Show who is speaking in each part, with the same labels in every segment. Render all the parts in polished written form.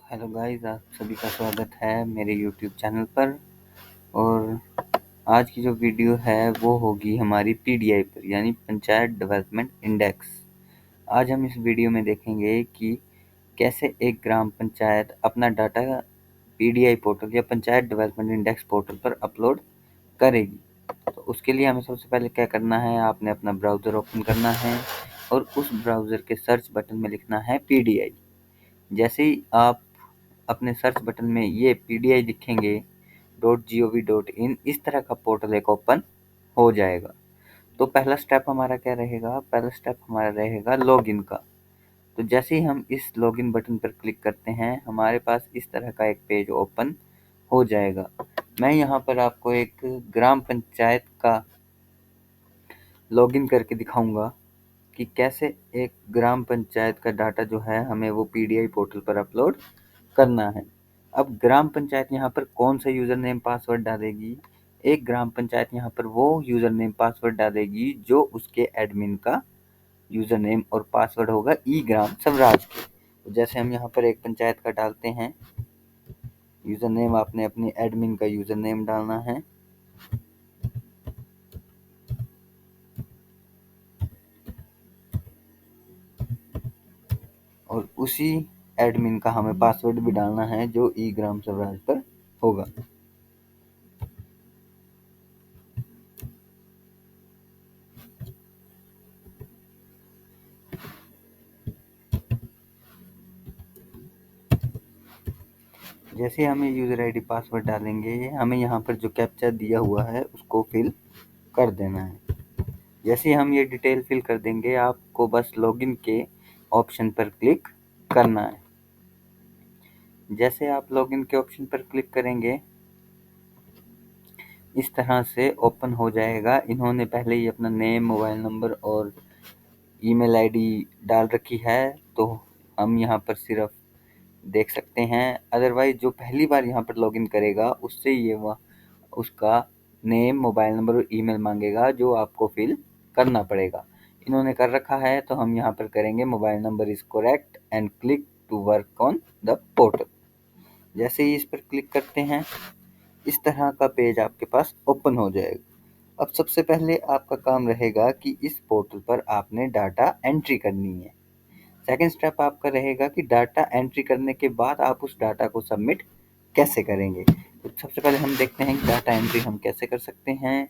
Speaker 1: Hello guys, आप सभी का स्वागत है मेरे यूट्यूब चैनल पर। और आज की जो वीडियो है वो होगी हमारी पीडीआई पर, यानी पंचायत डेवलपमेंट इंडेक्स। आज हम इस वीडियो में देखेंगे कि कैसे एक ग्राम पंचायत अपना डाटा पीडीआई पोर्टल या पंचायत डेवलपमेंट इंडेक्स पोर्टल पर अपलोड करेगी। तो उसके लिए हमें सबसे पहले क्या करना है, आपने अपना ब्राउज़र ओपन करना है और उस ब्राउज़र के सर्च बटन में लिखना है पीडीआई। जैसे ही आप अपने सर्च बटन में ये पीडीआई लिखेंगे .gov.in, इस तरह का पोर्टल एक ओपन हो जाएगा। तो पहला स्टेप हमारा क्या रहेगा? पहला स्टेप हमारा रहेगा लॉगिन का। तो जैसे ही हम इस लॉगिन बटन पर क्लिक करते हैं, हमारे पास इस तरह का एक पेज ओपन हो जाएगा। मैं यहाँ पर आपको एक ग्राम पंचायत का लॉगिन करके दिखाऊंगा कि कैसे एक ग्राम पंचायत का डाटा जो है हमें वो पीडीआई पोर्टल पर अपलोड करना है। अब ग्राम पंचायत यहाँ पर कौन सा यूज़र नेम पासवर्ड डालेगी? एक ग्राम पंचायत यहाँ पर वो यूज़र नेम पासवर्ड डालेगी जो उसके एडमिन का यूज़र नेम और पासवर्ड होगा ई ग्राम स्वराज के। तो जैसे हम यहाँ पर एक पंचायत का डालते हैं यूज़र नेम, आपने अपने एडमिन का यूज़र नेम डालना है और उसी एडमिन का हमें पासवर्ड भी डालना है जो ई ग्राम स्वराज पर होगा। जैसे हमें यूज़र आईडी पासवर्ड डालेंगे, हमें यहाँ पर जो कैप्चा दिया हुआ है उसको फिल कर देना है। जैसे हम ये डिटेल फिल कर देंगे, आपको बस लॉगिन के ऑप्शन पर क्लिक करना है। जैसे आप लॉगिन के ऑप्शन पर क्लिक करेंगे, इस तरह से ओपन हो जाएगा। इन्होंने पहले ही अपना नेम, मोबाइल नंबर और ईमेल आईडी डाल रखी है, तो हम यहाँ पर सिर्फ देख सकते हैं। अदरवाइज जो पहली बार यहाँ पर लॉगिन करेगा उससे ये उसका नेम, मोबाइल नंबर और ईमेल मांगेगा जो आपको फिल करना पड़ेगा। इन्होंने कर रखा है तो हम यहाँ पर करेंगे mobile number is correct and click to work on the portal. जैसे ही इस पर क्लिक करते हैं, इस तरह का पेज आपके पास ओपन हो जाएगा। अब सबसे पहले आपका काम रहेगा कि इस पोर्टल पर आपने डाटा एंट्री करनी है। सेकंड स्टेप आपका रहेगा कि डाटा एंट्री करने के बाद आप उस डाटा को सबमिट कैसे करेंगे। तो सबसे पहले हम देखते हैं कि डाटा एंट्री हम कैसे कर सकते हैं।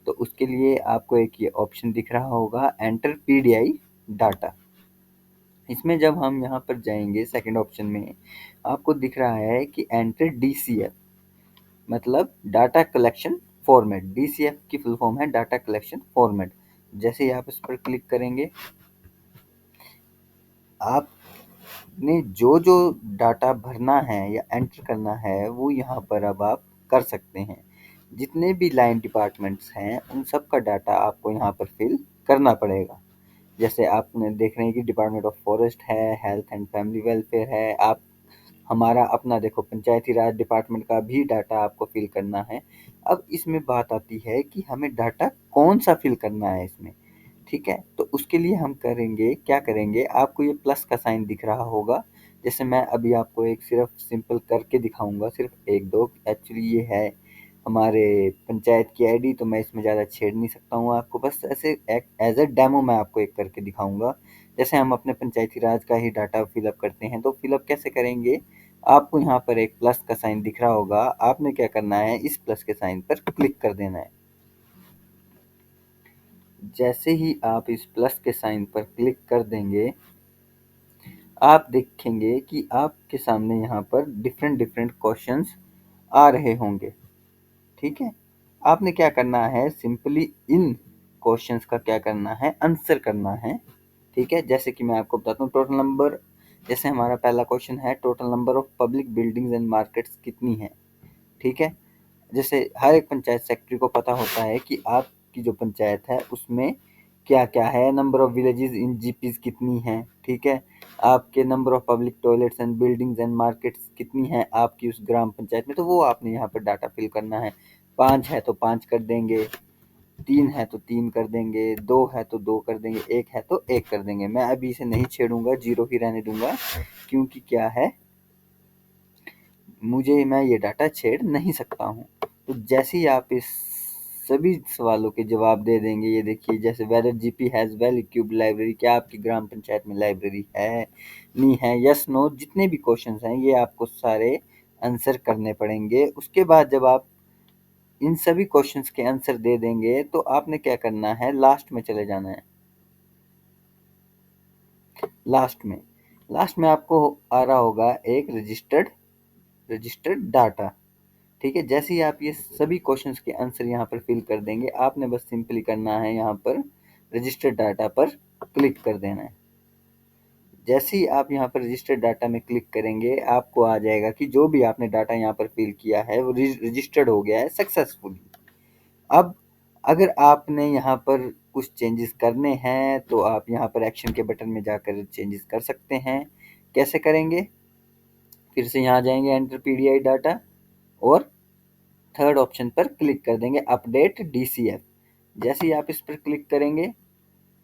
Speaker 1: तो उसके लिए आपको एक ये ऑप्शन दिख रहा होगा, एंटर पीडीआई डाटा। इसमें जब हम यहाँ पर जाएंगे सेकंड ऑप्शन में, आपको दिख रहा है कि एंटर डीसीएफ, मतलब डाटा कलेक्शन फॉर्मेट। डीसीएफ की फुल फॉर्म है डाटा कलेक्शन फॉर्मेट। जैसे ही आप इस पर क्लिक करेंगे, आपने जो जो डाटा भरना है या एंटर करना है वो यहाँ पर अब आप कर सकते हैं। जितने भी लाइन डिपार्टमेंट्स हैं उन सब का डाटा आपको यहाँ पर फिल करना पड़ेगा। जैसे आपने देख रहे हैं कि डिपार्टमेंट ऑफ फॉरेस्ट है, हेल्थ एंड फैमिली वेलफेयर है। आप हमारा अपना देखो पंचायती राज डिपार्टमेंट का भी डाटा आपको फिल करना है। अब इसमें बात आती है कि हमें डाटा कौन सा फिल करना है इसमें। ठीक है, तो उसके लिए हम करेंगे क्या करेंगे, आपको ये प्लस का साइन दिख रहा होगा। जैसे मैं अभी आपको एक सिर्फ सिंपल करके दिखाऊंगा, सिर्फ एक दो। एक्चुअली ये है हमारे पंचायत की आईडी, तो मैं इसमें ज़्यादा छेड़ नहीं सकता हूँ आपको, बस ऐसे एज अ डेमो मैं आपको एक करके दिखाऊंगा। जैसे हम अपने पंचायती राज का ही डाटा फिलअप करते हैं, तो फिलअप कैसे करेंगे, आपको यहाँ पर एक प्लस का साइन दिख रहा होगा। आपने क्या करना है, इस प्लस के साइन पर क्लिक कर देना है। जैसे ही आप इस प्लस के साइन पर क्लिक कर देंगे, आप देखेंगे कि आपके सामने यहाँ पर डिफरेंट डिफरेंट क्वेश्चंस आ रहे होंगे। ठीक है, आपने क्या करना है, सिंपली इन क्वेश्चंस का क्या करना है, आंसर करना है। ठीक है, जैसे कि मैं आपको बताता हूँ टोटल नंबर। जैसे हमारा पहला क्वेश्चन है, total number of public buildings and markets कितनी है। ठीक है, जैसे हर एक पंचायत सेक्रेटरी को पता होता है कि आपकी जो पंचायत है उसमें क्या क्या है। Number of villages in GPs कितनी है। ठीक है, आपके number of public toilets and buildings and markets कितनी है आपकी उस ग्राम पंचायत में, तो वो आपने यहाँ पर डाटा फिल करना है। 5 है तो 5 कर देंगे, 3 है तो 3 कर देंगे, 2 है तो 2 कर देंगे, 1 है तो 1 कर देंगे। मैं अभी इसे नहीं छेड़ूंगा, जीरो ही रहने दूंगा, क्योंकि क्या है, मैं ये डाटा छेड़ नहीं सकता हूँ। तो जैसे ही आप इस सभी सवालों के जवाब दे देंगे, ये देखिए जैसे whether GP has well equipped library, क्या आपकी ग्राम पंचायत में लाइब्रेरी है, नहीं है, यस नो, जितने भी क्वेश्चंस हैं ये आपको सारे आंसर करने पड़ेंगे। उसके बाद जब आप इन सभी क्वेश्चंस के आंसर दे देंगे तो आपने क्या करना है, लास्ट में चले जाना है। लास्ट में आपको आ रहा होगा एक रजिस्टर्ड डाटा। ठीक है, जैसे ही आप ये सभी क्वेश्चंस के आंसर यहाँ पर फिल कर देंगे, आपने बस सिंपली करना है यहाँ पर रजिस्टर्ड डाटा पर क्लिक कर देना है। जैसे ही आप यहाँ पर रजिस्टर्ड डाटा में क्लिक करेंगे, आपको आ जाएगा कि जो भी आपने डाटा यहाँ पर फिल किया है वो रजिस्टर्ड हो गया है सक्सेसफुली। अब अगर आपने यहाँ पर कुछ चेंजेस करने हैं तो आप यहाँ पर एक्शन के बटन में जाकर चेंजेस कर सकते हैं। कैसे करेंगे, फिर से यहाँ जाएंगे एंटर पीडीआई डाटा और थर्ड ऑप्शन पर क्लिक कर देंगे अपडेट डीसीएफ। जैसे ही आप इस पर क्लिक करेंगे,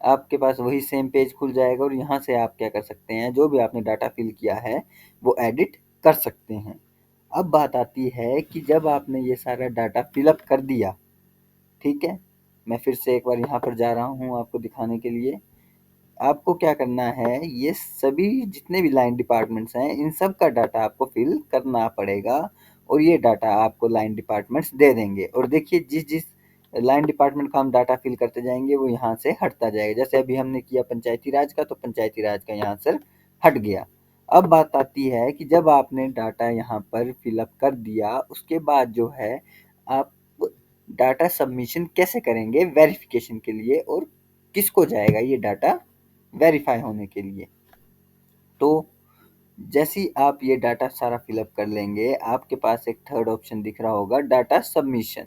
Speaker 1: आपके पास वही सेम पेज खुल जाएगा और यहाँ से आप क्या कर सकते हैं, जो भी आपने डाटा फिल किया है वो एडिट कर सकते हैं। अब बात आती है कि जब आपने ये सारा डाटा फिलअप कर दिया, ठीक है, मैं फिर से एक बार यहाँ पर जा रहा हूँ आपको दिखाने के लिए। आपको क्या करना है, ये सभी जितने भी लाइन डिपार्टमेंट्स हैं इन सब का डाटा आपको फिल करना पड़ेगा और ये डाटा आपको लाइन डिपार्टमेंट्स दे देंगे। और देखिए जिस जिस लाइन डिपार्टमेंट का हम डाटा फिल करते जाएंगे वो यहाँ से हटता जाएगा। जैसे अभी हमने किया पंचायती राज का, तो पंचायती राज का यहाँ से हट गया। अब बात आती है कि जब आपने डाटा यहाँ पर फिलअप कर दिया, उसके बाद जो है आप डाटा सबमिशन कैसे करेंगे वेरिफिकेशन के लिए, और किसको जाएगा ये डाटा वेरीफाई होने के लिए। तो जैसे ही आप ये डाटा सारा फिलअप कर लेंगे, आपके पास एक थर्ड ऑप्शन दिख रहा होगा डाटा सबमिशन।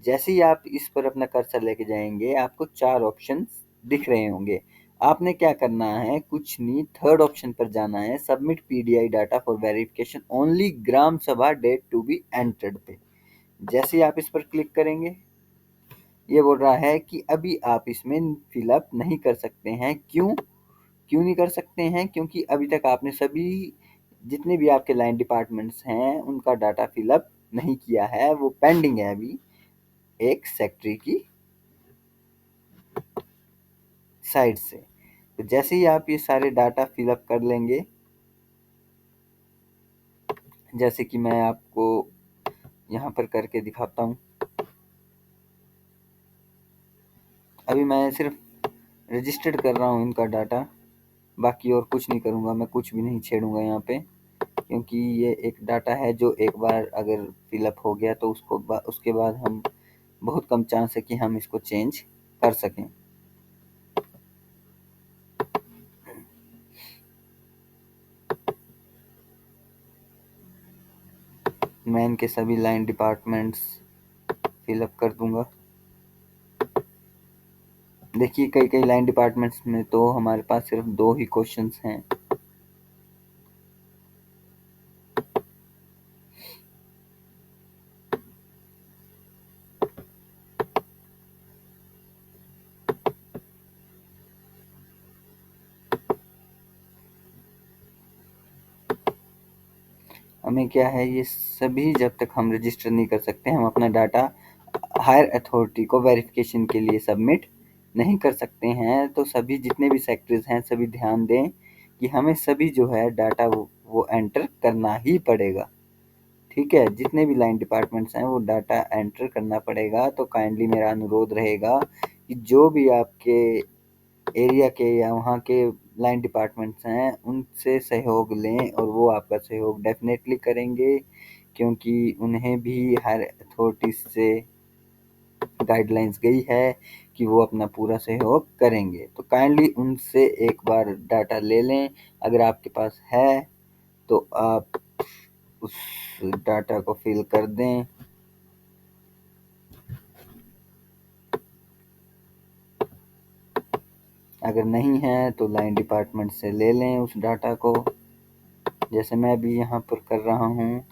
Speaker 1: जैसे ही आप इस पर अपना कर्सर लेके जाएंगे, आपको चार ऑप्शन दिख रहे होंगे। आपने क्या करना है, कुछ नहीं, थर्ड ऑप्शन पर जाना है, submit PDI data for verification only gram sabha date to be entered पे। जैसे ही आप इस पर क्लिक करेंगे, ये बोल रहा है कि अभी आप इसमें फिलअप नहीं कर सकते हैं। क्यों नहीं कर सकते हैं, क्योंकि अभी तक आपने सभी जितने भी आपके लाइन डिपार्टमेंट्स हैं उनका डाटा फिलअप नहीं किया है, वो पेंडिंग है अभी एक सेक्रेटरी की साइड से। तो जैसे ही आप ये सारे डाटा फिलअप कर लेंगे, जैसे कि मैं आपको यहाँ पर करके दिखाता हूँ। अभी मैं सिर्फ रजिस्टर्ड कर रहा हूँ इनका डाटा, बाकी और कुछ नहीं करूँगा, मैं कुछ भी नहीं छेड़ूंगा यहाँ पे, क्योंकि ये एक डाटा है जो एक बार अगर फिलअप हो गया तो उसके बाद हम बहुत कम चांस है कि हम इसको चेंज कर सकें। मैं इनके सभी लाइन डिपार्टमेंट्स फिलअप कर दूंगा। देखिए कई कई लाइन डिपार्टमेंट्स में तो हमारे पास सिर्फ दो ही क्वेश्चंस हैं। हमें क्या है, ये सभी जब तक हम रजिस्टर नहीं कर सकते, हम अपना डाटा हायर अथॉरिटी को वेरिफिकेशन के लिए सबमिट नहीं कर सकते हैं। तो सभी जितने भी सेक्टर्स हैं सभी ध्यान दें कि हमें सभी जो है डाटा वो एंटर करना ही पड़ेगा। ठीक है, जितने भी लाइन डिपार्टमेंट्स हैं वो डाटा एंटर करना पड़ेगा। तो काइंडली मेरा अनुरोध रहेगा कि जो भी आपके एरिया के या वहाँ के लाइन डिपार्टमेंट्स हैं उनसे सहयोग लें, और वो आपका सहयोग डेफिनेटली करेंगे, क्योंकि उन्हें भी हर अथॉरिटी से गाइडलाइंस गई है कि वो अपना पूरा सहयोग करेंगे। तो काइंडली उनसे एक बार डाटा ले लें, अगर आपके पास है तो आप उस डाटा को फिल कर दें। अगर नहीं है तो लाइन डिपार्टमेंट से ले लें उस डाटा को, जैसे मैं भी यहाँ पर कर रहा हूँ।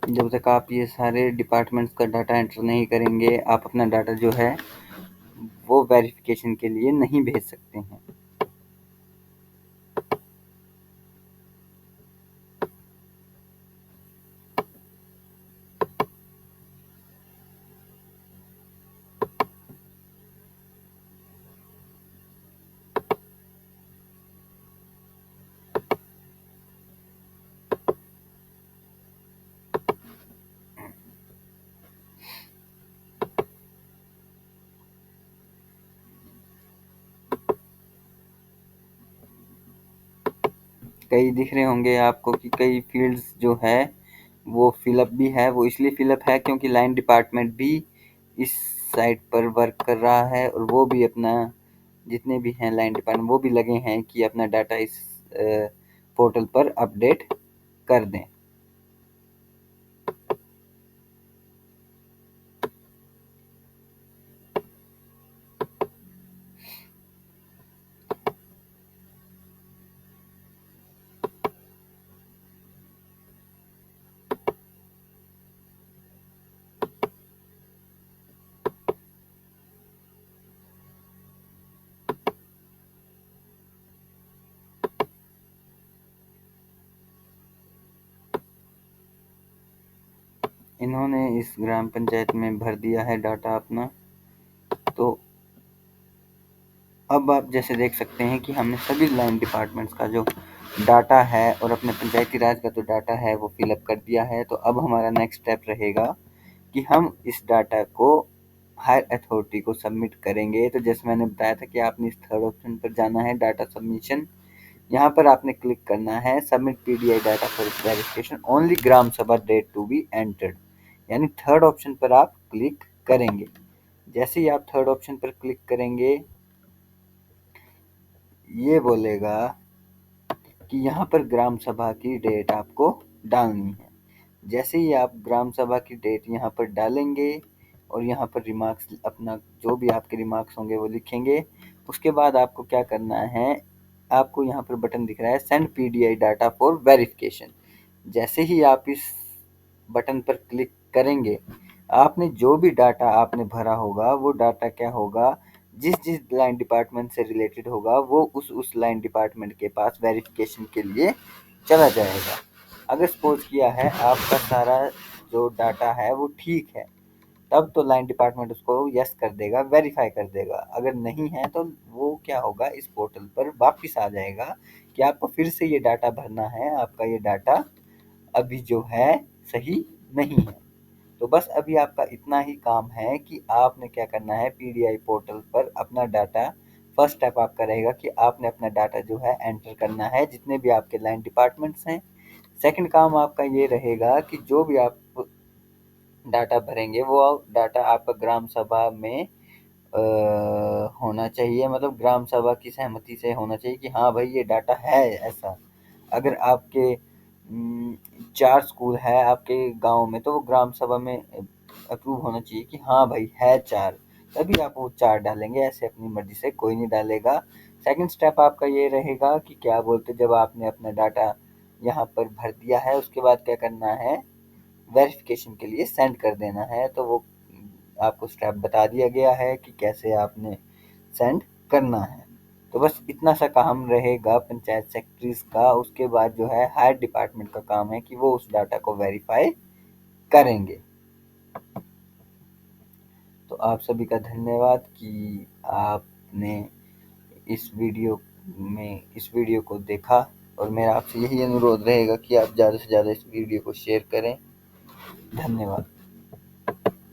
Speaker 1: जब तक आप ये सारे डिपार्टमेंट्स का डाटा एंटर नहीं करेंगे, आप अपना डाटा जो है वो वेरिफिकेशन के लिए नहीं भेज सकते हैं। कई दिख रहे होंगे आपको कि कई फील्ड्स जो है वो फिलअप भी है। वो इसलिए फिलअप है क्योंकि लाइन डिपार्टमेंट भी इस साइट पर वर्क कर रहा है और वो भी अपना, जितने भी हैं लाइन डिपार्टमेंट, वो भी लगे हैं कि अपना डाटा इस पोर्टल पर अपडेट कर दें। इन्होंने इस ग्राम पंचायत में भर दिया है डाटा अपना। तो अब आप जैसे देख सकते हैं कि हमने सभी लाइन डिपार्टमेंट्स का जो डाटा है और अपने पंचायती राज का जो डाटा है वो फिलअप कर दिया है। तो अब हमारा नेक्स्ट स्टेप रहेगा कि हम इस डाटा को हायर अथॉरिटी को सबमिट करेंगे। तो जैसे मैंने बताया था कि आपने इस थर्ड ऑप्शन पर जाना है, डाटा सबमिशन। यहाँ पर आपने क्लिक करना है submit PDI data for verification only gram sabha date to be entered, यानी थर्ड ऑप्शन पर आप क्लिक करेंगे। जैसे ही आप थर्ड ऑप्शन पर क्लिक करेंगे, ये बोलेगा कि यहाँ पर ग्राम सभा की डेट आपको डालनी है। जैसे ही आप ग्राम सभा की डेट यहाँ पर डालेंगे और यहाँ पर रिमार्क्स, अपना जो भी आपके रिमार्क्स होंगे वो लिखेंगे, उसके बाद आपको क्या करना है, आपको यहाँ पर बटन दिख रहा है send PDI data for verification. जैसे ही आप इस बटन पर क्लिक करेंगे, आपने जो भी डाटा आपने भरा होगा वो डाटा क्या होगा, जिस जिस लाइन डिपार्टमेंट से रिलेटेड होगा वो उस लाइन डिपार्टमेंट के पास वेरिफिकेशन के लिए चला जाएगा। अगर सपोज किया है आपका सारा जो डाटा है वो ठीक है, तब तो लाइन डिपार्टमेंट उसको यस कर देगा, वेरीफाई कर देगा। अगर नहीं है तो वो क्या होगा, इस पोर्टल पर वापस आ जाएगा कि आपको फिर से ये डाटा भरना है, आपका ये डाटा अभी जो है सही नहीं है। तो बस अभी आपका इतना ही काम है कि आपने क्या करना है, पीडीआई पोर्टल पर अपना डाटा, फर्स्ट स्टेप आपका रहेगा कि आपने अपना डाटा जो है एंटर करना है, जितने भी आपके लाइन डिपार्टमेंट्स हैं। सेकंड काम आपका ये रहेगा कि जो भी आप डाटा भरेंगे वो डाटा आपका ग्राम सभा में होना चाहिए, मतलब ग्राम सभा की सहमति से होना चाहिए कि हाँ भाई ये डाटा है ऐसा। अगर आपके 4 स्कूल है आपके गांव में, तो वो ग्राम सभा में अप्रूव होना चाहिए कि हाँ भाई है 4, तभी आप वो 4 डालेंगे, ऐसे अपनी मर्जी से कोई नहीं डालेगा। सेकंड स्टेप आपका ये रहेगा कि क्या बोलते, जब आपने अपना डाटा यहाँ पर भर दिया है, उसके बाद क्या करना है, वेरिफिकेशन के लिए सेंड कर देना है। तो वो आपको स्टेप बता दिया गया है कि कैसे आपने सेंड करना है। तो बस इतना सा काम रहेगा पंचायत सेक्रेटरीज का। उसके बाद जो है हायर डिपार्टमेंट का काम है कि वो उस डाटा को वेरीफाई करेंगे। तो आप सभी का धन्यवाद कि आपने इस वीडियो को देखा, और मेरा आपसे यही अनुरोध रहेगा कि आप ज़्यादा से ज़्यादा इस वीडियो को शेयर करें। धन्यवाद।